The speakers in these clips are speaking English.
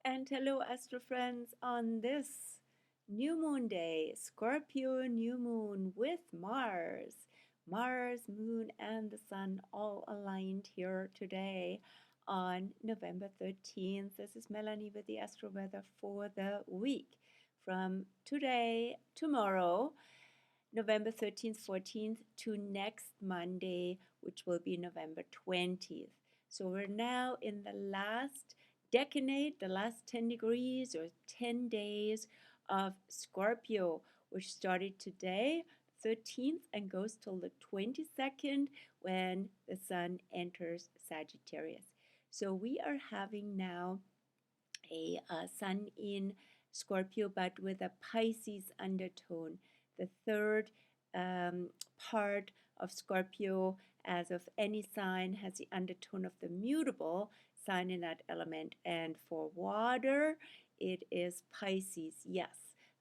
and hello, Astro friends, on this new moon day, Scorpio new moon with Mars. Mars, Moon, and the Sun all aligned here today on November 13th. This is Melanie with the Astro Weather for the week from today, tomorrow, November 13th, 14th, to next Monday, which will be November 20th. So we're now in the last decade, the last 10 degrees or 10 days of Scorpio, which started today, 13th, and goes till the 22nd when the Sun enters Sagittarius. So we are having now a Sun in Scorpio, but with a Pisces undertone. The third part of Scorpio, as of any sign, has the undertone of the mutable sign in that element. And for water, it is Pisces. Yes,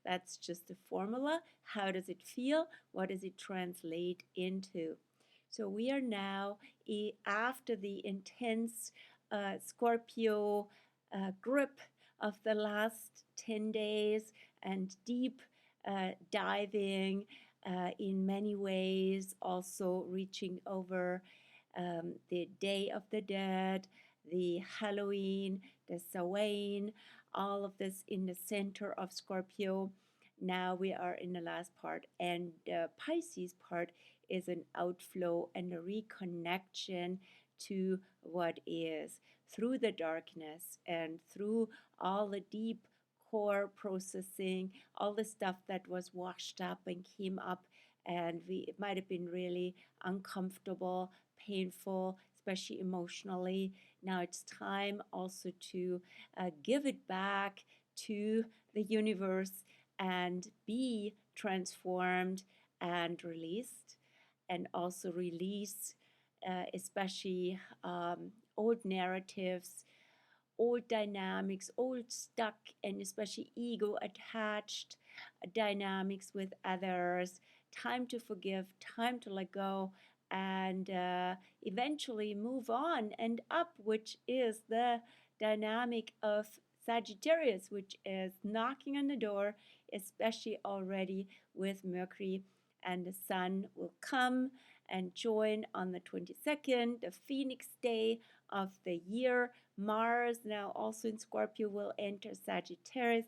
that's just the formula. How does it feel? What does it translate into? So we are now, after the intense Scorpio grip of the last 10 days and deep diving in many ways, also reaching over the Day of the Dead, the Hallowe'en, the Samhain, all of this in the center of Scorpio. Now we are in the last part, and the Pisces part is an outflow and a reconnection to what is through the darkness and through all the deep core processing, all the stuff that was washed up and came up, and it might have been really uncomfortable, painful, especially emotionally. Now it's time also to give it back to the universe and be transformed and released, and also release especially old narratives, old dynamics, old stuck, and especially ego attached dynamics with others. Time to forgive, time to let go, and eventually move on and up, which is the dynamic of Sagittarius, which is knocking on the door, especially already with Mercury, and the Sun will come and join on the 22nd, the Phoenix day of the year. Mars, now also in Scorpio, will enter Sagittarius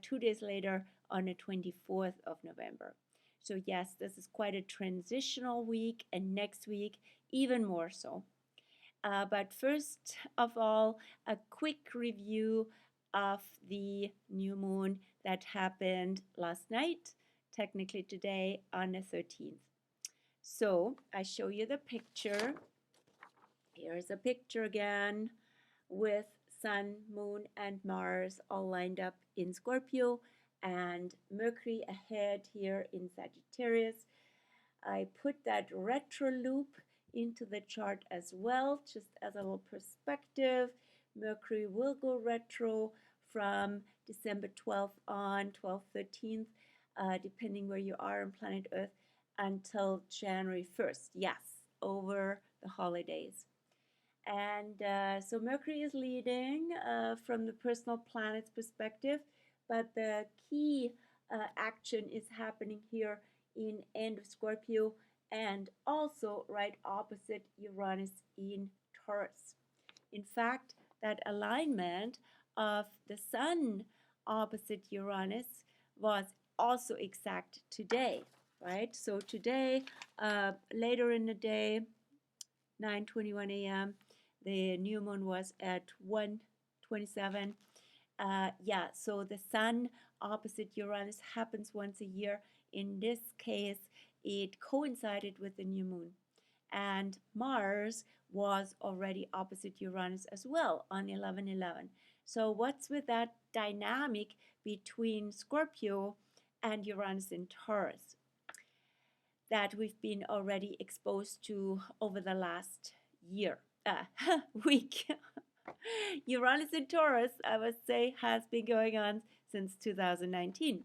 2 days later on the 24th of November. So yes, this is quite a transitional week, and next week even more so. But first of all, a quick review of the new moon that happened last night, technically today on the 13th. So I show you the picture. Here's a picture again with Sun, Moon, and Mars all lined up in Scorpio, and Mercury ahead here in Sagittarius. I put that retro loop into the chart as well, just as a little perspective. Mercury will go retro from December 12th on, 12th, 13th, depending where you are on planet Earth, until January 1st. Yes, over the holidays. And so Mercury is leading from the personal planet's perspective, but the key action is happening here in end of Scorpio and also right opposite Uranus in Taurus. In fact, that alignment of the Sun opposite Uranus was also exact today, right? So today, later in the day, 9:21 a.m., the new moon was at 1:27. Yeah, so the Sun opposite Uranus happens once a year. In this case, it coincided with the new moon. And Mars was already opposite Uranus as well on 11/11. So what's with that dynamic between Scorpio and Uranus in Taurus that we've been already exposed to over the last year, week? Uranus in Taurus, I would say, has been going on since 2019.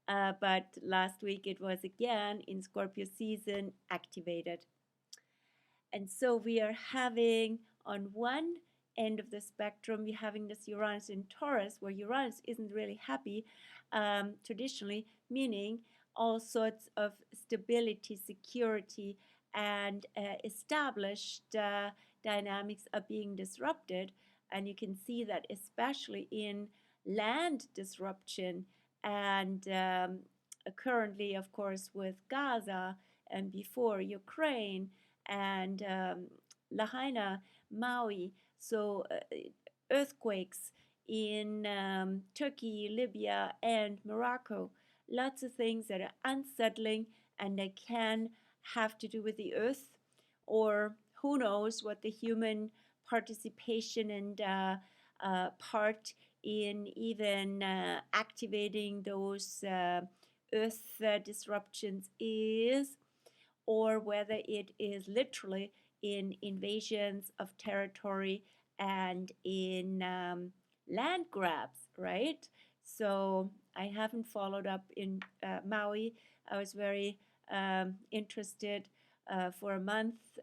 But last week it was again in Scorpio season activated. And so we are having on one end of the spectrum, we're having this Uranus in Taurus, where Uranus isn't really happy, traditionally, meaning all sorts of stability, security, and established dynamics are being disrupted. And you can see that especially in land disruption and currently, of course, with Gaza and before Ukraine and Lahaina, Maui. So earthquakes in Turkey, Libya, and Morocco. Lots of things that are unsettling, and they can have to do with the earth, or who knows what the human participation and part in even activating those earth disruptions is, or whether it is literally in invasions of territory and in land grabs, right? So I haven't followed up in Maui. I was very interested for a month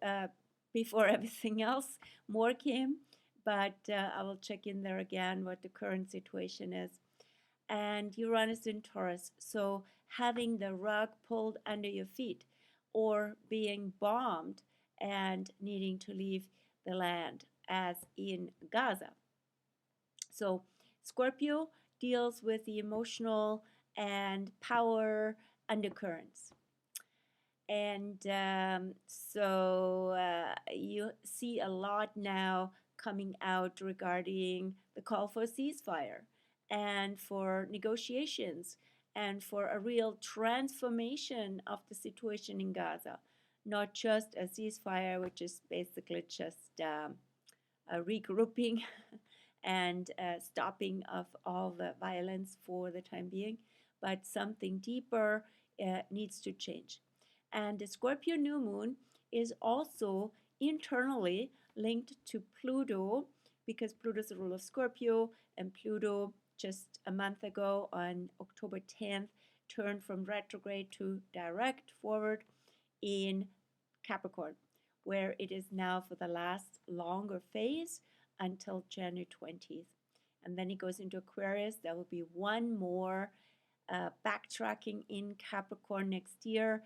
before everything else more came, but I will check in there again what the current situation is. And Uranus in Taurus, so having the rug pulled under your feet or being bombed and needing to leave the land, as in Gaza. So Scorpio deals with the emotional and power undercurrents. And you see a lot now coming out regarding the call for a ceasefire and for negotiations and for a real transformation of the situation in Gaza. Not just a ceasefire, which is basically just a regrouping and stopping of all the violence for the time being, but something deeper needs to change. And the Scorpio new moon is also internally linked to Pluto, because Pluto is the rule of Scorpio, and Pluto just a month ago on October 10th turned from retrograde to direct forward in Capricorn, where it is now for the last longer phase until January 20th. And then it goes into Aquarius. There will be one more backtracking in Capricorn next year,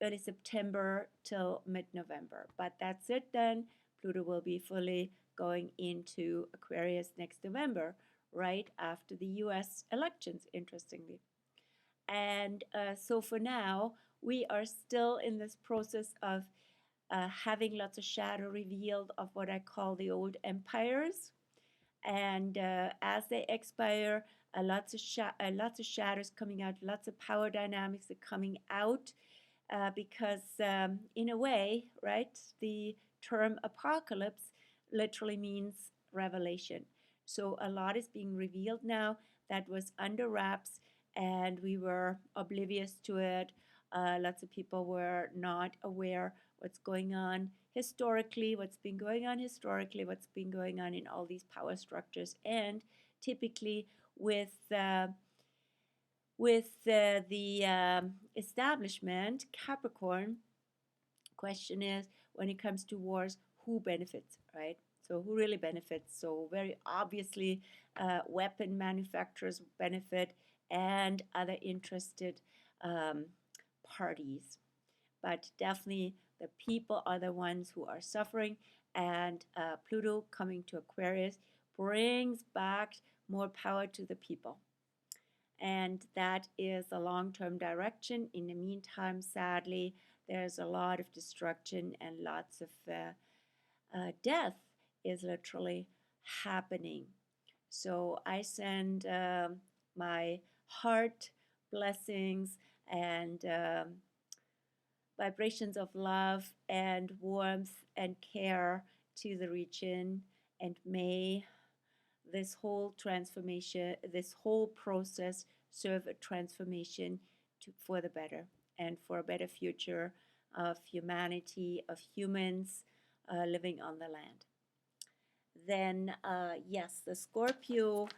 early September till mid-November. But that's it then. Pluto will be fully going into Aquarius next November, right after the US elections, interestingly. And so for now, we are still in this process of having lots of shadow revealed of what I call the old empires. And as they expire, lots of shadows coming out, lots of power dynamics are coming out, because in a way, right, the term apocalypse literally means revelation. So a lot is being revealed now that was under wraps, and we were oblivious to it. Lots of people were not aware what's going on historically, what's been going on in all these power structures, and typically with the establishment, Capricorn. Question is, when it comes to wars, who benefits, right? So who really benefits? So very obviously, weapon manufacturers benefit and other interested parties. But definitely the people are the ones who are suffering, and Pluto coming to Aquarius brings back more power to the people. And that is a long-term direction. In the meantime, sadly, there's a lot of destruction and lots of death is literally happening. So I send my heart blessings and vibrations of love and warmth and care to the region, and may this whole transformation, this whole process serve a transformation for the better and for a better future of humanity, of humans living on the land. Then, yes, the Scorpio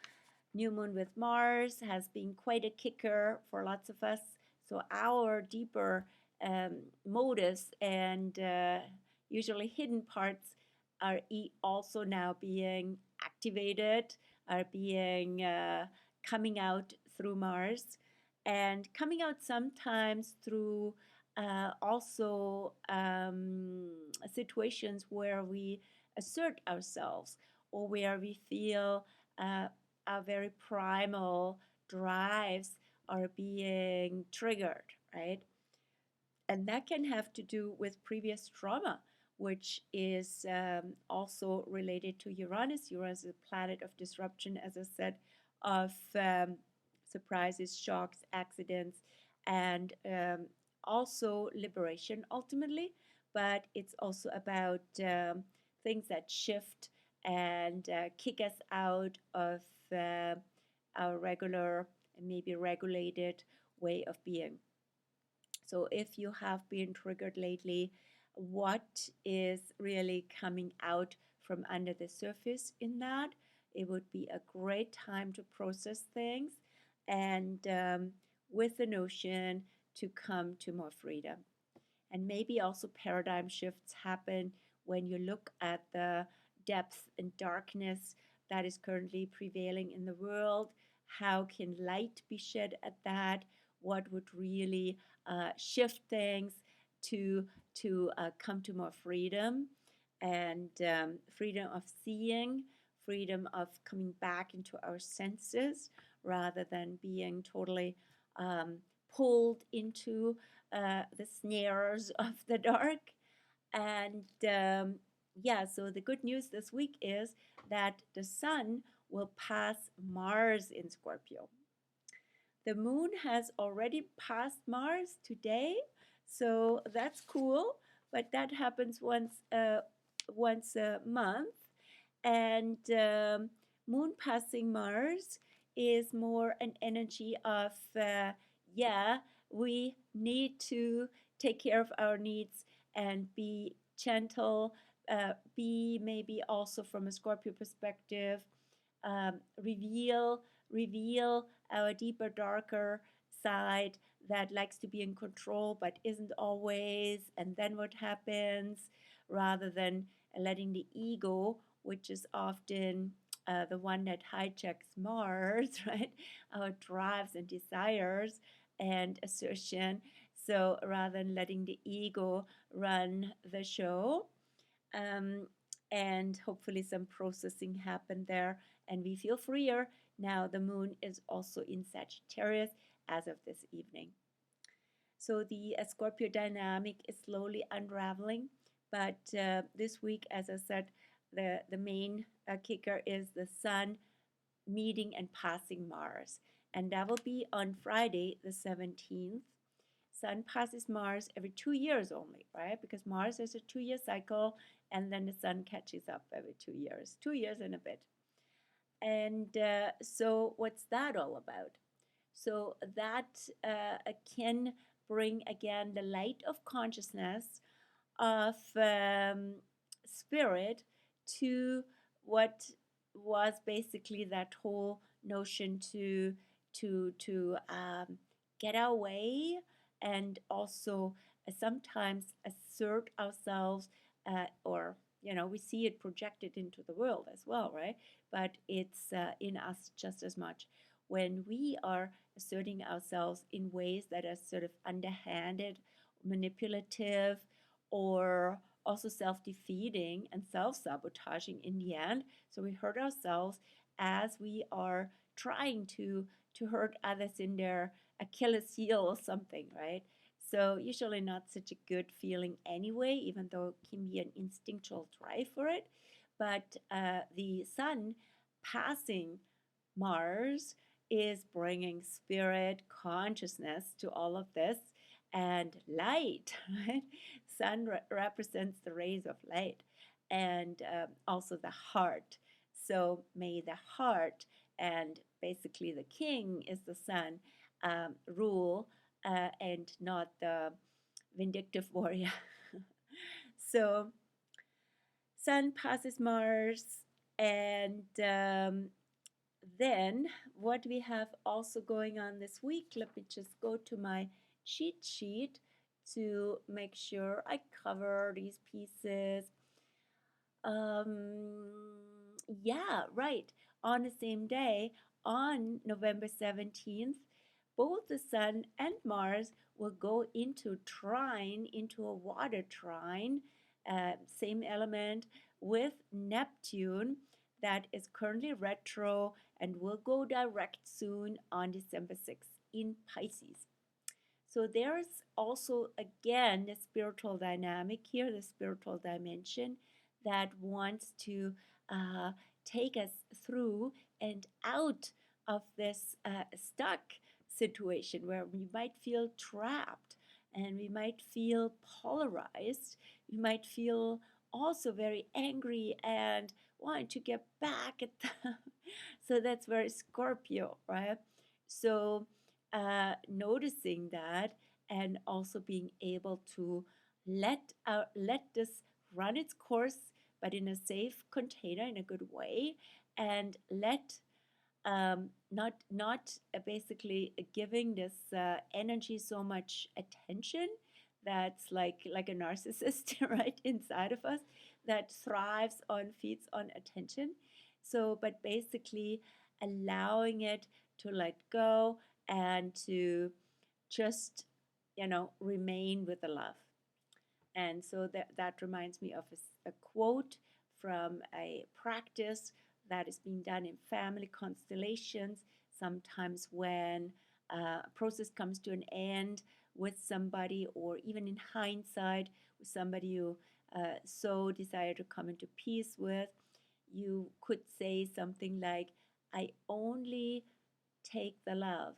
new moon with Mars has been quite a kicker for lots of us. So our deeper motives and usually hidden parts are also now being activated, are being coming out through Mars, and coming out sometimes through also situations where we assert ourselves or where we feel our very primal drives are being triggered, right? And that can have to do with previous trauma, which is also related to Uranus. Uranus is a planet of disruption, as I said, of surprises, shocks, accidents, and also liberation ultimately. But it's also about things that shift and kick us out of our regular and maybe regulated way of being. So if you have been triggered lately, what is really coming out from under the surface in that? It would be a great time to process things and with the notion to come to more freedom. And maybe also paradigm shifts happen when you look at the depth and darkness that is currently prevailing in the world. How can light be shed at that? What would really shift things to come to more freedom and freedom of seeing, freedom of coming back into our senses rather than being totally pulled into the snares of the dark. And yeah, so the good news this week is that the sun will pass Mars in Scorpio. The moon has already passed Mars today, so that's cool. But that happens once a month, and moon passing Mars is more an energy of yeah, we need to take care of our needs and be gentle, be maybe also from a Scorpio perspective, reveal our deeper, darker side that likes to be in control but isn't always. And then what happens? Rather than letting the ego, which is often the one that hijacks Mars, right? Our drives and desires and assertion. So rather than letting the ego run the show, um, and hopefully some processing happened there and we feel freer. Now the moon is also in Sagittarius as of this evening. So the Scorpio dynamic is slowly unraveling, but this week, as I said, the main kicker is the sun meeting and passing Mars. And that will be on Friday, the 17th. Sun passes Mars every 2 years only, right? Because Mars is a 2-year cycle, and then the sun catches up every 2 years, 2 years and a bit. And so, what's that all about? So, that can bring again the light of consciousness of spirit to what was basically that whole notion to get our way and also sometimes assert ourselves or we see it projected into the world as well, right? But it's in us just as much when we are asserting ourselves in ways that are sort of underhanded, manipulative, or also self-defeating and self-sabotaging in the end. So we hurt ourselves as we are trying to hurt others in their Achilles heel or something, right? So usually not such a good feeling anyway, even though it can be an instinctual drive for it. But the sun passing Mars is bringing spirit consciousness to all of this and light, right? Sun represents the rays of light and also the heart. So may the heart, and basically the king is the sun, rule and not the vindictive warrior. So sun passes Mars, and then what we have also going on this week, let me just go to my cheat sheet to make sure I cover these pieces. Yeah, right. On the same day, on November 17th, both the Sun and Mars will go into trine, into a water trine, same element with Neptune that is currently retro and will go direct soon on December 6th in Pisces. So there's also, again, the spiritual dynamic here, the spiritual dimension that wants to uh, take us through and out of this stuck situation where we might feel trapped and we might feel polarized. We might feel also very angry and want to get back at them. So that's very Scorpio, right? So noticing that and also being able to let this run its course, but in a safe container, in a good way, and let not basically giving this energy so much attention that's like a narcissist right inside of us that thrives on feeds on attention. So but basically allowing it to let go and to just remain with the love. And so that reminds me of a quote from a practice that is being done in family constellations. Sometimes when a process comes to an end with somebody, or even in hindsight, with somebody you so desire to come into peace with, you could say something like, I only take the love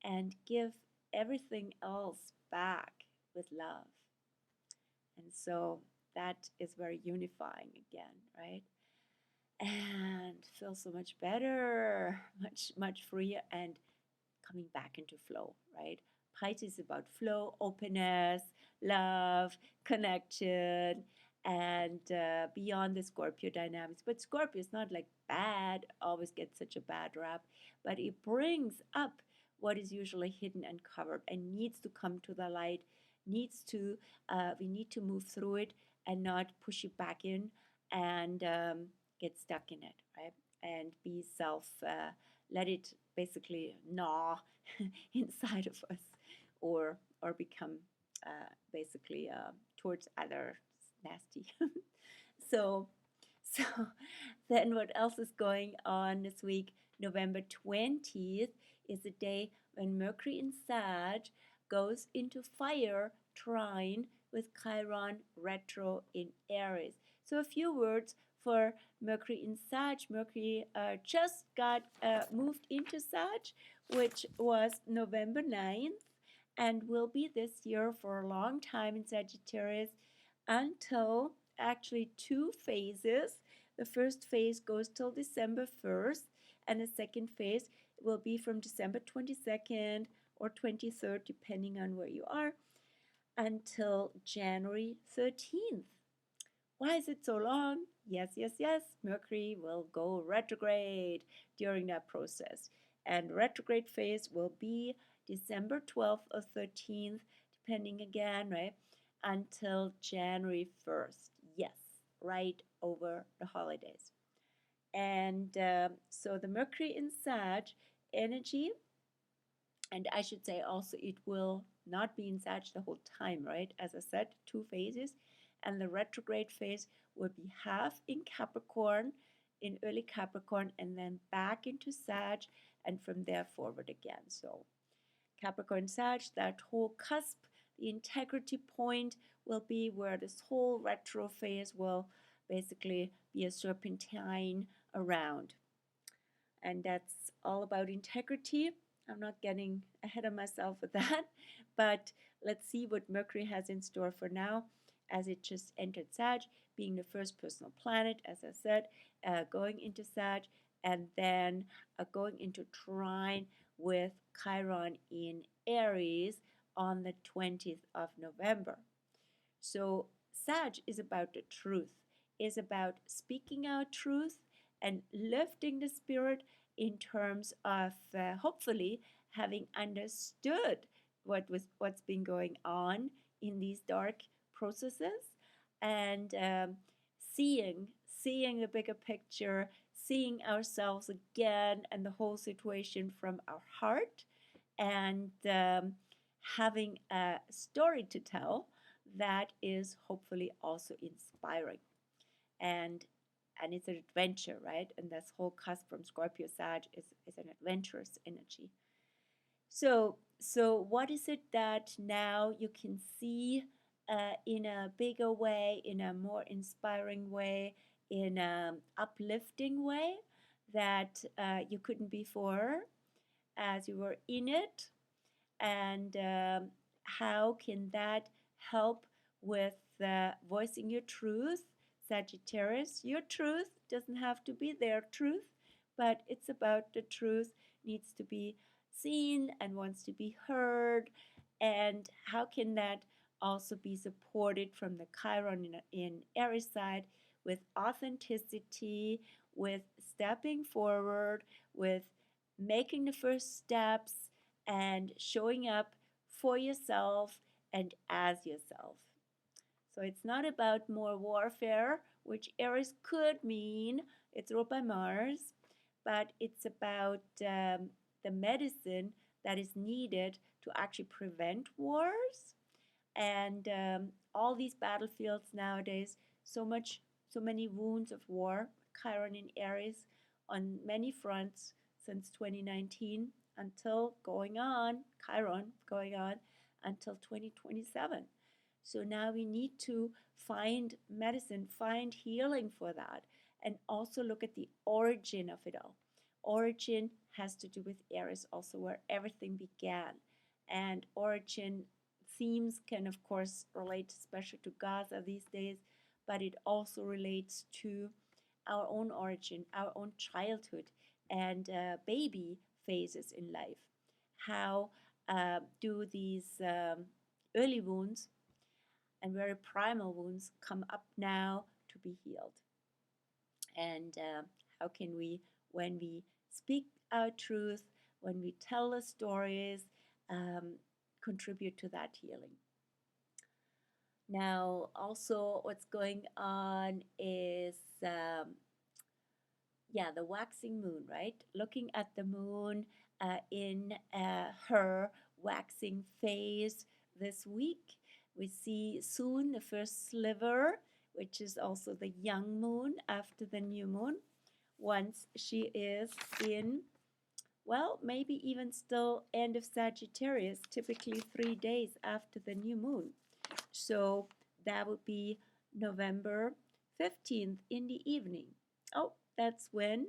and give everything else back with love. And so that is very unifying again, right? And feels so much better, much freer, and coming back into flow, right? Pisces is about flow, openness, love, connection, and beyond the Scorpio dynamics. But Scorpio is not like bad, always gets such a bad rap, but it brings up what is usually hidden and covered and needs to come to the light, we need to move through it and not push it back in and get stuck in it, right? And be let it basically gnaw inside of us, or become basically towards others nasty. so so then what else is going on this week? November 20th is the day when Mercury in Sag goes into fire trine with Chiron retro in Aries. So a few words for Mercury in Sag. Mercury just got moved into Sag, which was November 9th, and will be this year for a long time in Sagittarius until actually two phases. The first phase goes till December 1st, and the second phase will be from December 22nd or 23rd, depending on where you are, until January 13th. Why is it so long? Yes, yes, yes. Mercury will go retrograde during that process. And retrograde phase will be December 12th or 13th, depending again, right? Until January 1st. Yes, right over the holidays. And so the Mercury in Sag energy, and I should say also it will not be in Sag the whole time, right? As I said, two phases. And the retrograde phase will be half in Capricorn, in early Capricorn, and then back into Sag, and from there forward again. So Capricorn Sag, that whole cusp, the integrity point will be where this whole retro phase will basically be a serpentine around. And that's all about integrity. I'm not getting ahead of myself with that, but let's see what Mercury has in store for now, as it just entered Sag, being the first personal planet, as I said, going into Sag, and then going into trine with Chiron in Aries on the 20th of November. So Sag is about the truth, is about speaking our truth and lifting the spirit in terms of hopefully having understood what's been going on in these dark processes, and seeing the bigger picture, seeing ourselves again and the whole situation from our heart, and having a story to tell that is hopefully also inspiring. And it's an adventure, right? And this whole cusp from Scorpio Sag is an adventurous energy. So what is it that now you can see in a bigger way, in a more inspiring way, in an uplifting way that you couldn't before as you were in it? And how can that help with voicing your truth? Sagittarius, your truth doesn't have to be their truth, but it's about the truth needs to be seen and wants to be heard. And how can that also be supported from the Chiron in Aries side with authenticity, with stepping forward, with making the first steps, and showing up for yourself and as yourself. So it's not about more warfare, which Aries could mean, it's ruled by Mars, but it's about the medicine that is needed to actually prevent wars. And all these battlefields nowadays, so many wounds of war, Chiron in Aries on many fronts since 2019 until Chiron going on until 2027. So now we need to find medicine, find healing for that, and also look at the origin of it all. Origin has to do with Aries, also where everything began. And origin themes can, of course, relate especially to Gaza these days, but it also relates to our own origin, our own childhood, and baby phases in life. How do these early wounds and very primal wounds come up now to be healed? And how can we, when we speak our truth, when we tell the stories, contribute to that healing? Now, also what's going on is the waxing moon, right? Looking at the moon in her waxing phase this week. We see soon the first sliver, which is also the young moon after the new moon, once she is in, well, maybe even still end of Sagittarius, typically 3 days after the new moon. So that would be November 15th in the evening. Oh, that's when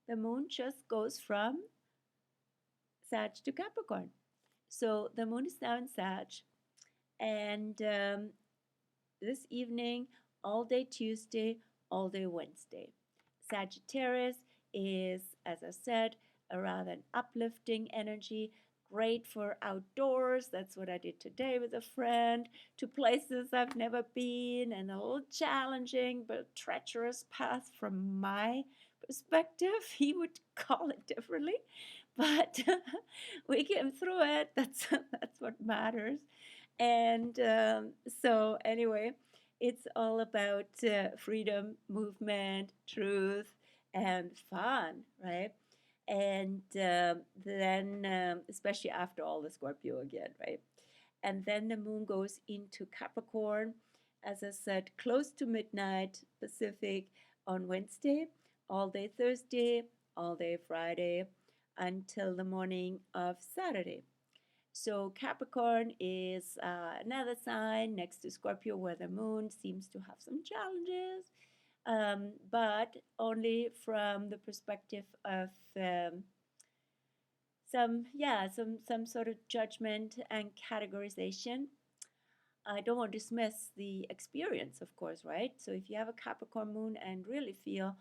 the moon just goes from Sag to Capricorn. So the moon is now in Sag, and this evening, all day Tuesday, all day Wednesday. Sagittarius is, as I said, a rather an uplifting energy, great for outdoors. That's what I did today with a friend, to places I've never been, and a little challenging but treacherous path from my perspective. He would call it differently, but we came through it. That's what matters. And so anyway, it's all about freedom, movement, truth, and fun, right? And then, especially after all the Scorpio again, right? And then the moon goes into Capricorn, as I said, close to midnight Pacific on Wednesday, all day Thursday, all day Friday, until the morning of Saturday. So Capricorn is another sign next to Scorpio where the moon seems to have some challenges, but only from the perspective of some sort of judgment and categorization. I don't want to dismiss the experience, of course, right? So if you have a Capricorn moon and really feel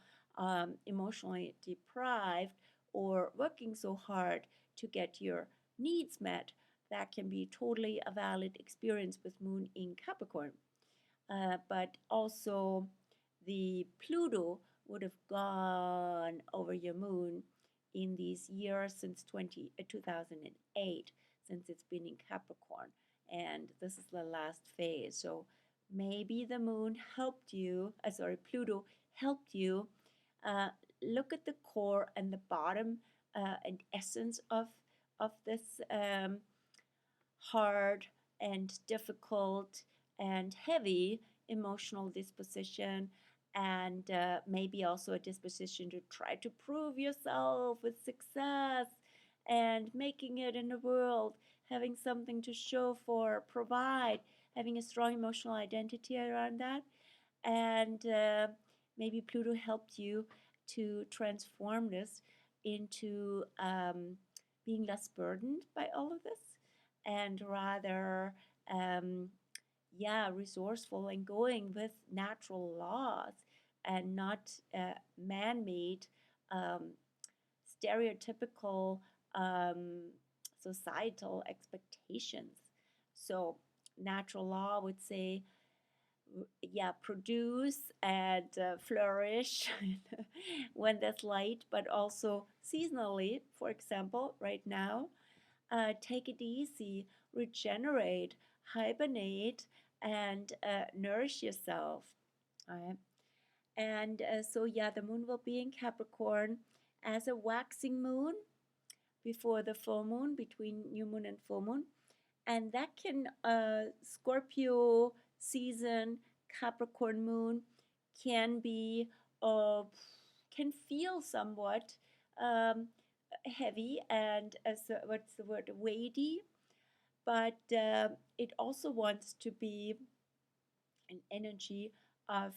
emotionally deprived or working so hard to get your needs met, that can be totally a valid experience with moon in Capricorn. But also the Pluto would have gone over your moon in these years since 2008, since it's been in Capricorn. And this is the last phase. So maybe the moon helped you, Pluto helped you uh, look at the core and the bottom and essence of this hard and difficult and heavy emotional disposition, and maybe also a disposition to try to prove yourself with success and making it in the world, having something to show for, provide, having a strong emotional identity around that. And maybe Pluto helped you to transform this into being less burdened by all of this and rather, um, yeah, resourceful and going with natural laws and not man made, um, stereotypical societal expectations. So, natural law would say, yeah, produce and flourish when there's light, but also seasonally. For example, right now, take it easy, regenerate, hibernate, and nourish yourself. Right? And so, yeah, the moon will be in Capricorn as a waxing moon before the full moon, between new moon and full moon. And that can, Scorpio season, Capricorn moon can be, uh, can feel somewhat um, heavy and, as what's the word, weighty, but it also wants to be an energy of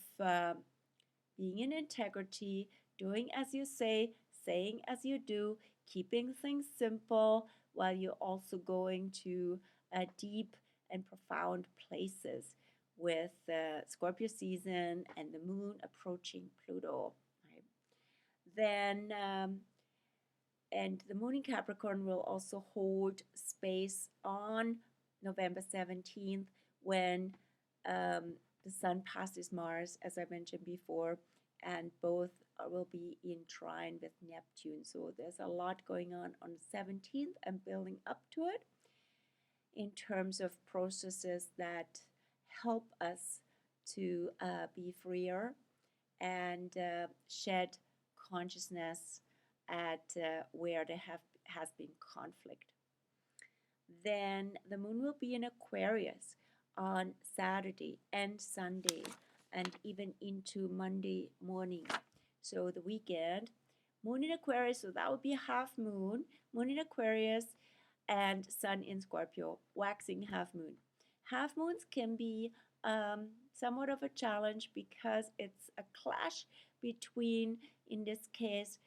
being in integrity, doing as you say, saying as you do, keeping things simple while you're also going to deep and profound places with Scorpio season and the moon approaching Pluto. Right? Then, and the moon in Capricorn will also hold space on November 17th when the sun passes Mars, as I mentioned before, and both will be in trine with Neptune. So there's a lot going on the 17th and building up to it in terms of processes that help us to be freer and shed consciousness at where there has been conflict. Then the moon will be in Aquarius on Saturday and Sunday and even into Monday morning. So the weekend, moon in Aquarius, so that would be a half moon, moon in Aquarius and sun in Scorpio, waxing half moon. Half moons can be somewhat of a challenge because it's a clash between, in this case,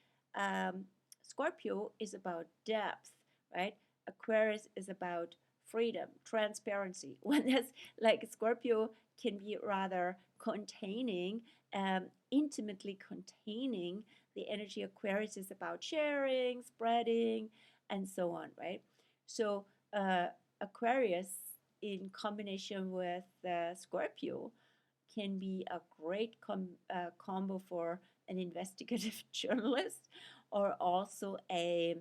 Scorpio is about depth, right? Aquarius is about freedom, transparency. When there's like Scorpio can be rather containing, intimately containing. The energy Aquarius is about sharing, spreading, and so on, right? So Aquarius in combination with Scorpio can be a great combo for an investigative journalist, or also a,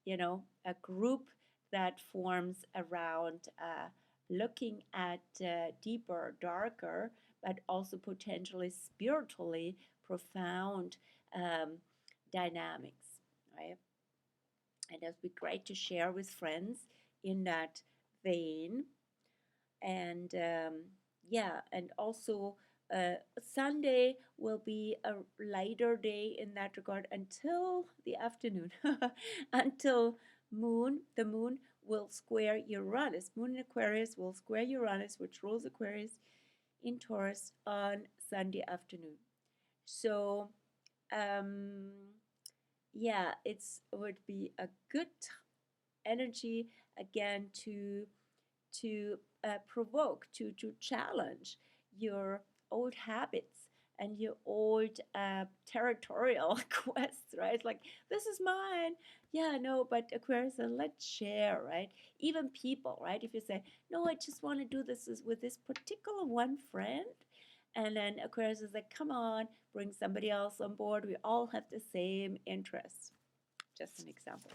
you know, a group that forms around looking at deeper, darker, but also potentially spiritually profound dynamics, right? And it would be great to share with friends in that vein. And yeah, and also Sunday will be a lighter day in that regard until the afternoon, until the moon will square Uranus. Moon in Aquarius will square Uranus, which rules Aquarius in Taurus on Sunday afternoon. So, yeah, it would be a good energy again to provoke, to challenge your old habits and your old territorial quests, right? Like, this is mine. Yeah, no, but Aquarius, let's share, right? Even people, right? If you say, no, I just want to do this with this particular one friend, and then Aquarius is like, come on, bring somebody else on board. We all have the same interests. Just an example.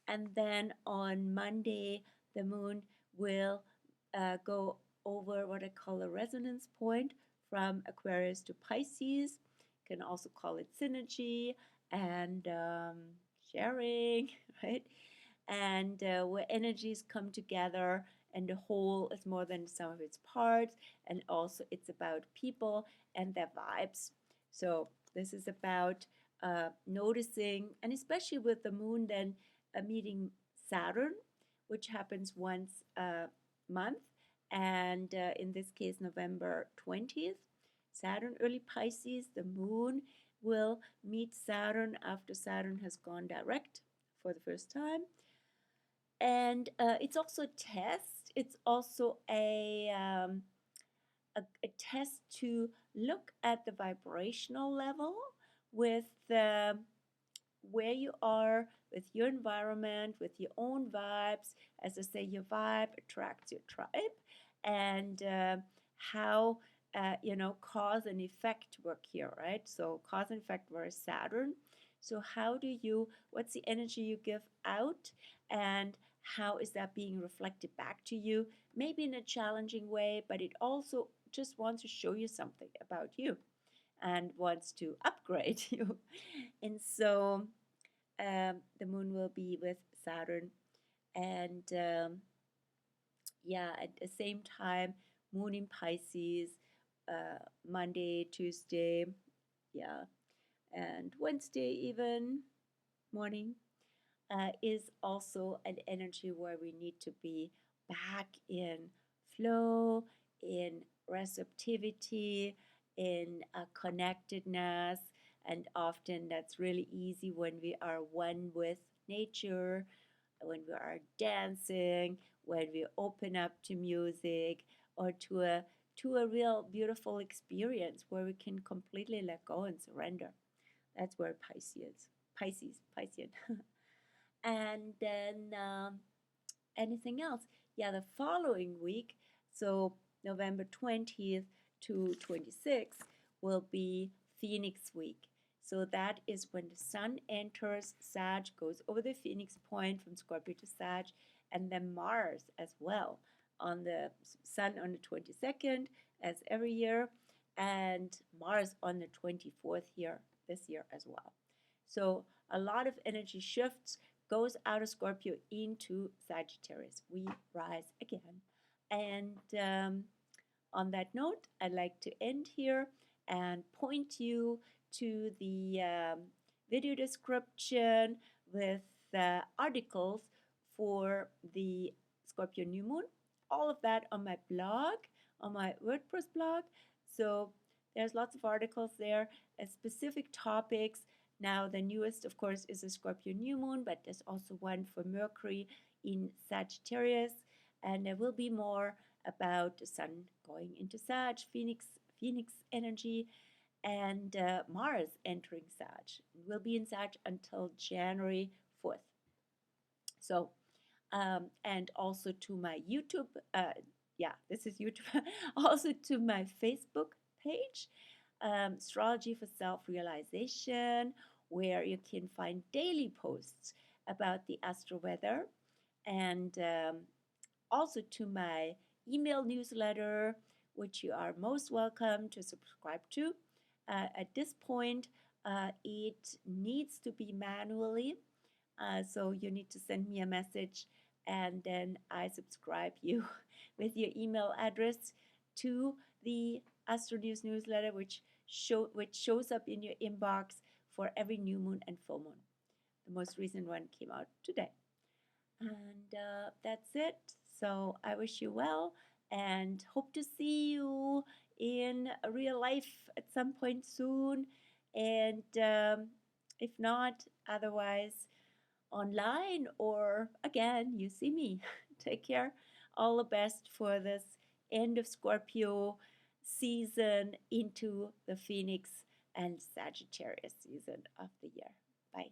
And then on Monday, the moon will go over what I call a resonance point from Aquarius to Pisces. You can also call it synergy and sharing, right? And where energies come together and the whole is more than the sum of its parts, and also it's about people and their vibes. So this is about noticing, and especially with the moon then meeting Saturn, which happens once a month, and in this case November 20th. Saturn early Pisces, the moon will meet Saturn after Saturn has gone direct for the first time. And it's also a test. It's also a test to look at the vibrational level with where you are with your environment, with your own vibes. As I say, your vibe attracts your tribe, and how cause and effect work here, right? So cause and effect were Saturn. So what's the energy you give out, and how is that being reflected back to you? Maybe in a challenging way, but it also just wants to show you something about you and wants to upgrade you. And so the moon will be with Saturn, and at the same time, moon in Pisces, Monday, Tuesday, and Wednesday even morning is also an energy where we need to be back in flow, in receptivity, in connectedness, and often that's really easy when we are one with nature, when we are dancing, when we open up to music or to a real beautiful experience where we can completely let go and surrender. That's where Piscean. And then anything else? Yeah, the following week, so November 20th to 26th, will be Phoenix week. So that is when the sun enters Sag, goes over the Phoenix point from Scorpio to Sag, and then Mars as well on the sun on the 22nd, as every year, and Mars on the 24th here, this year as well. So a lot of energy shifts, goes out of Scorpio into Sagittarius. We rise again. And on that note, I'd like to end here and point you to the video description with the articles for the Scorpio New Moon. All of that on my blog, on my WordPress blog. So there's lots of articles there, specific topics. Now, the newest, of course, is the Scorpio New Moon, but there's also one for Mercury in Sagittarius. And there will be more about the sun going into Sag, Phoenix energy, and Mars entering Sag. We'll be in Sag until January 4th. So, and also to my YouTube, this is YouTube, also to my Facebook page, Astrology for Self-Realization, where you can find daily posts about the astro weather, and also to my email newsletter, which you are most welcome to subscribe to. At this point, it needs to be manually, so you need to send me a message, and then I subscribe you with your email address to the Astro News newsletter, which shows up in your inbox for every new moon and full moon. The most recent one came out today. And that's it. So I wish you well and hope to see you in real life at some point soon. And if not, otherwise online, or again, you see me. Take care. All the best for this end of Scorpio season into the Phoenix and Sagittarius season of the year. Bye.